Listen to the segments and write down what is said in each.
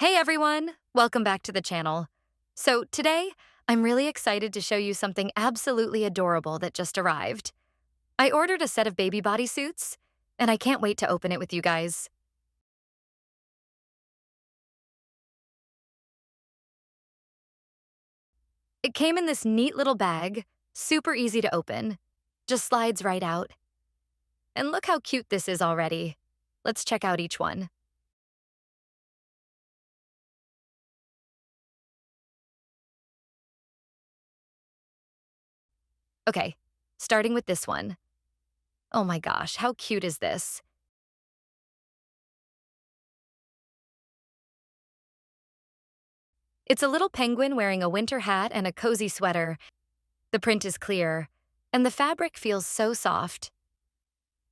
Hey everyone! Welcome back to the channel. So today, I'm really excited to show you something absolutely adorable that just arrived. I ordered a set of baby bodysuits, and I can't wait to open it with you guys. It came in this neat little bag, super easy to open, just slides right out. And look how cute this is already. Let's check out each one. Okay, starting with this one. Oh my gosh, how cute is this? It's a little penguin wearing a winter hat and a cozy sweater. The print is clear, and the fabric feels so soft.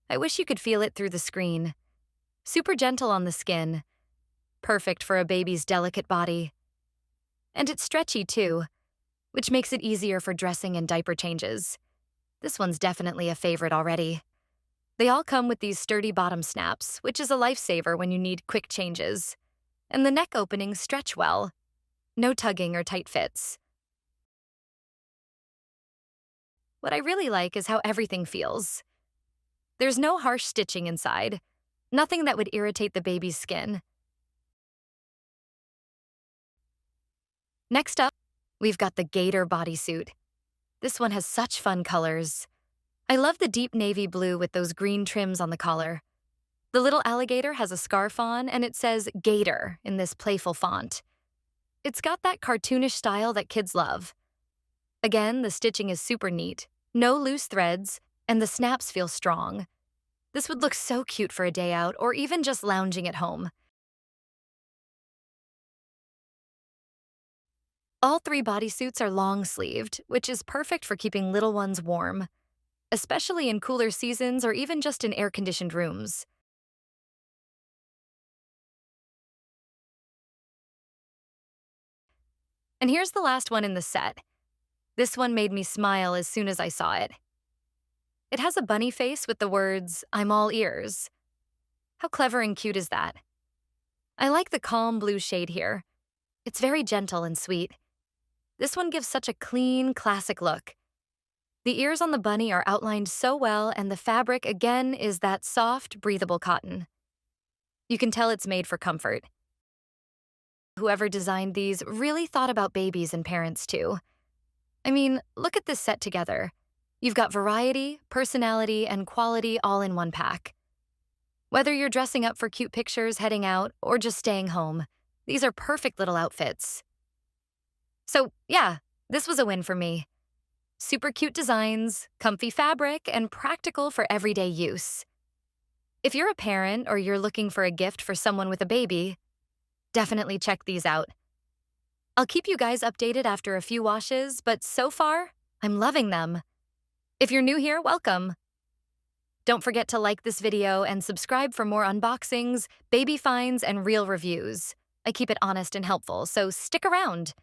I wish you could feel it through the screen. Super gentle on the skin, perfect for a baby's delicate body. And it's stretchy too, which makes it easier for dressing and diaper changes. This one's definitely a favorite already. They all come with these sturdy bottom snaps, which is a lifesaver when you need quick changes. And the neck openings stretch well. No tugging or tight fits. What I really like is how everything feels. There's no harsh stitching inside, nothing that would irritate the baby's skin. Next up, we've got the gator bodysuit. This one has such fun colors. I love the deep navy blue with those green trims on the collar. The little alligator has a scarf on, and it says Gator in this playful font. It's got that cartoonish style that kids love. Again, the stitching is super neat, no loose threads, and the snaps feel strong. This would look so cute for a day out or even just lounging at home. All three bodysuits are long-sleeved, which is perfect for keeping little ones warm, especially in cooler seasons or even just in air-conditioned rooms. And here's the last one in the set. This one made me smile as soon as I saw it. It has a bunny face with the words, "I'm all ears." How clever and cute is that? I like the calm blue shade here. It's very gentle and sweet. This one gives such a clean, classic look. The ears on the bunny are outlined so well, and the fabric, again, is that soft, breathable cotton. You can tell it's made for comfort. Whoever designed these really thought about babies and parents, too. I mean, look at this set together. You've got variety, personality, and quality all in one pack. Whether you're dressing up for cute pictures, heading out, or just staying home, these are perfect little outfits. So, yeah, this was a win for me. Super cute designs, comfy fabric, and practical for everyday use. If you're a parent or you're looking for a gift for someone with a baby, definitely check these out. I'll keep you guys updated after a few washes, but so far, I'm loving them. If you're new here, welcome. Don't forget to like this video and subscribe for more unboxings, baby finds, and real reviews. I keep it honest and helpful, so stick around.